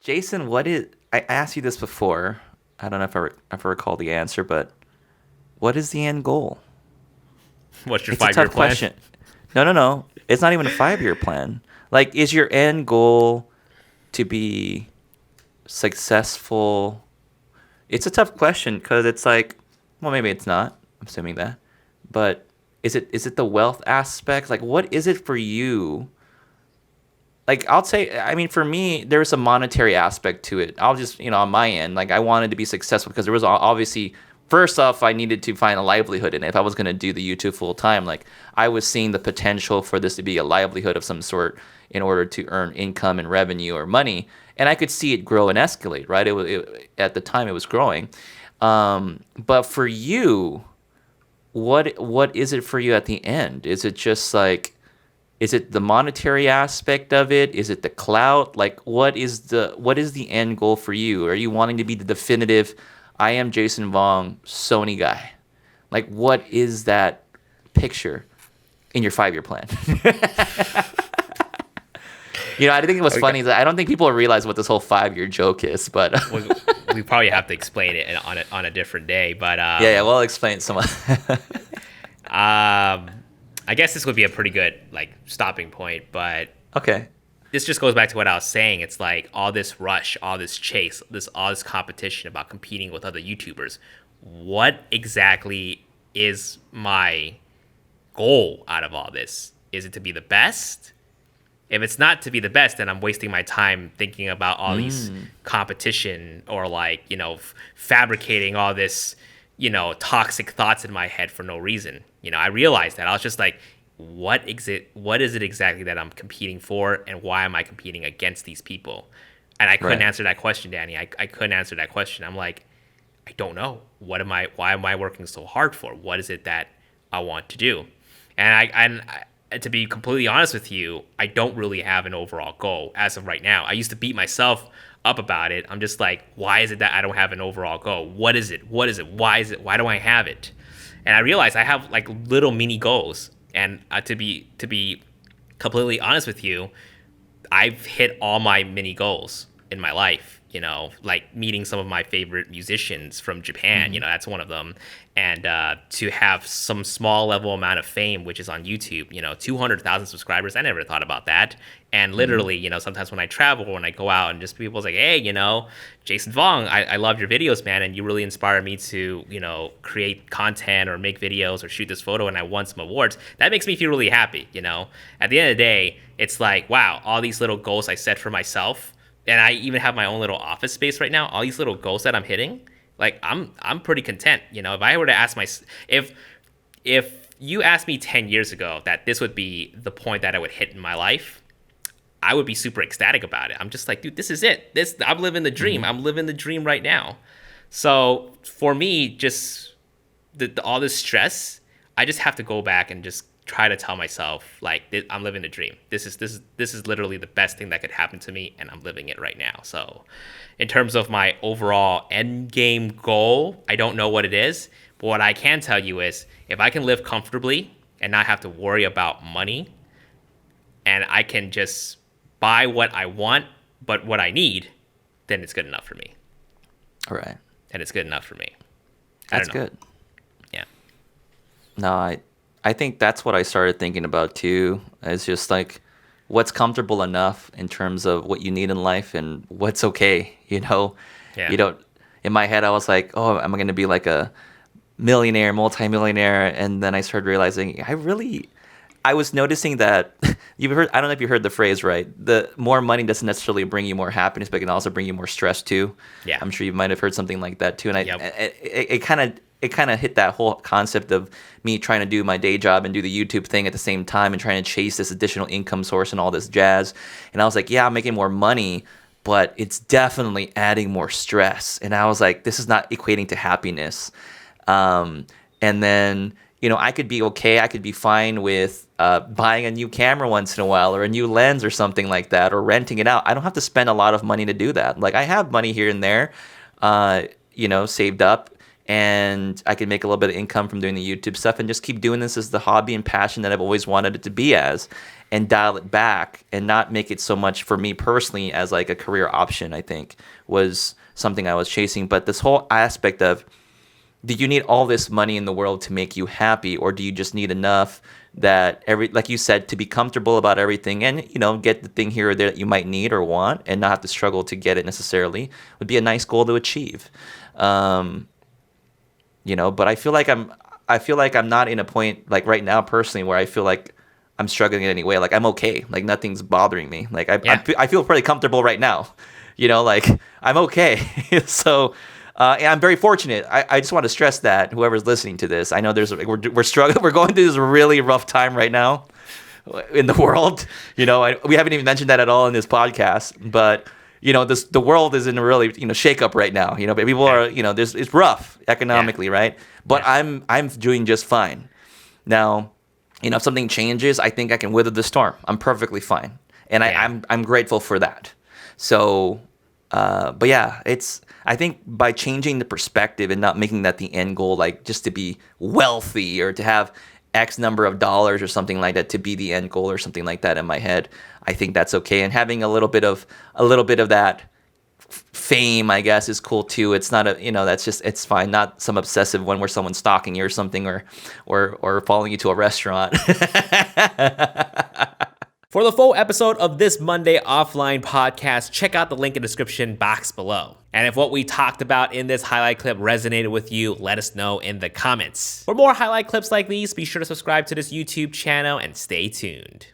Jason, what is? I asked you this before. I don't know if I recall the answer, but what is the end goal? What's your It's a 5 year tough plan? question. No, no, no. It's not even a 5 year plan. Like, is your end goal to be successful? It's a tough question because it's like, well, maybe it's not. I'm assuming that, but is it the wealth aspect? Like, what is it for you? Like, I'll say, I mean, for me, there's a monetary aspect to it. I'll just, on my end, like, I wanted to be successful because there was obviously, first off, I needed to find a livelihood in it. If I was going to do the YouTube full time, like, I was seeing the potential for this to be a livelihood of some sort in order to earn income and revenue or money. And I could see it grow and escalate, right? At the time, it was growing. But for you, what is it for you at the end? Is it just like, is it the monetary aspect of it? Is it the clout? Like, what is the end goal for you? Are you wanting to be the definitive, I am Jason Vong, Sony guy? Like, what is that picture in your 5 year plan? I think it was Okay. funny that I don't think people realize what this whole 5 year joke is, but We probably have to explain it on a different day, but yeah, well, I'll explain some. I guess this would be a pretty good like stopping point. But Okay, this just goes back to what I was saying. It's like all this rush, all this chase, all this competition about competing with other YouTubers. What exactly is my goal out of all this? Is it to be the best? If it's not to be the best, then I'm wasting my time thinking about all these competition or like, fabricating all this, toxic thoughts in my head for no reason. I realized that. I was just like, what is it exactly that I'm competing for and why am I competing against these people? And I couldn't right, answer that question, Danny. I couldn't answer that question. I'm like, I don't know. Why am I working so hard for? What is it that I want to do? And to be completely honest with you, I don't really have an overall goal as of right now. I used to beat myself up about it. I'm just like, why is it that I don't have an overall goal? What is it? What is it? Why is it? Why do I have it? And I realized I have like little mini goals. And to be completely honest with you, I've hit all my mini goals in my life, like meeting some of my favorite musicians from Japan, hmm that's one of them. And to have some small level amount of fame, which is on YouTube, 200,000 subscribers. I never thought about that. And hmm literally, sometimes when I travel, when I go out and just people's like, hey, Jason Vong, I love your videos, man. And you really inspired me to, create content or make videos or shoot this photo. And I won some awards. That makes me feel really happy. At the end of the day, it's like, wow, all these little goals I set for myself. And I even have my own little office space right now. All these little goals that I'm hitting, like I'm pretty content. If I were to ask if you asked me 10 years ago that this would be the point that I would hit in my life, I would be super ecstatic about it. I'm just like, dude, this is it. I'm living the dream. hmm I'm living the dream right now. So for me, just all this stress, I just have to go back and just try to tell myself like I'm living the dream. This is literally the best thing that could happen to me, and I'm living it right now. So, in terms of my overall end game goal, I don't know what it is, but what I can tell you is if I can live comfortably and not have to worry about money, and I can just buy what I want, but what I need, then it's good enough for me. all right, And it's good enough for me. I don't that's know. good. Yeah. No, I think that's what I started thinking about too. It's just like what's comfortable enough in terms of what you need in life and what's okay, Yeah. You don't in my head I was like, "Oh, am I going to be like a millionaire, multimillionaire?" And then I started realizing I was noticing that I don't know if you heard the phrase right. The more money doesn't necessarily bring you more happiness, but it can also bring you more stress too. Yeah. I'm sure you might have heard something like that too. And Yep. it kind of hit that whole concept of me trying to do my day job and do the YouTube thing at the same time and trying to chase this additional income source and all this jazz. And I was like, yeah, I'm making more money, but it's definitely adding more stress. And I was like, this is not equating to happiness. And then, I could be okay. I could be fine with buying a new camera once in a while or a new lens or something like that or renting it out. I don't have to spend a lot of money to do that. Like I have money here and there, saved up and I can make a little bit of income from doing the YouTube stuff and just keep doing this as the hobby and passion that I've always wanted it to be as. and dial it back and not make it so much for me personally as like a career option, I think was something I was chasing. But this whole aspect of, do you need all this money in the world to make you happy, or do you just need enough that like you said, to be comfortable about everything and, get the thing here or there that you might need or want and not have to struggle to get it necessarily, would be a nice goal to achieve. But I feel like I'm not in a point like right now personally where I feel like I'm struggling in any way. Like I'm okay. Like nothing's bothering me. Like I feel pretty comfortable right now. Like I'm okay. So and I'm very fortunate. I just want to stress that whoever's listening to this, I know we're struggling. We're going through this really rough time right now in the world. We haven't even mentioned that at all in this podcast, but the world is in a really shake up right now. But people are it's rough economically, right? But I'm doing just fine now. If something changes, I think I can weather the storm. I'm perfectly fine, and I'm grateful for that. So, but yeah, I think by changing the perspective and not making that the end goal, like just to be wealthy or to have X number of dollars or something like that to be the end goal or something like that in my head, I think that's okay. And having a little bit of that fame, I guess, is cool too. It's not it's fine. Not some obsessive one where someone's stalking you or something, or following you to a restaurant. For the full episode of this Monday Offline podcast, check out the link in the description box below. And if what we talked about in this highlight clip resonated with you, let us know in the comments. For more highlight clips like these, be sure to subscribe to this YouTube channel and stay tuned.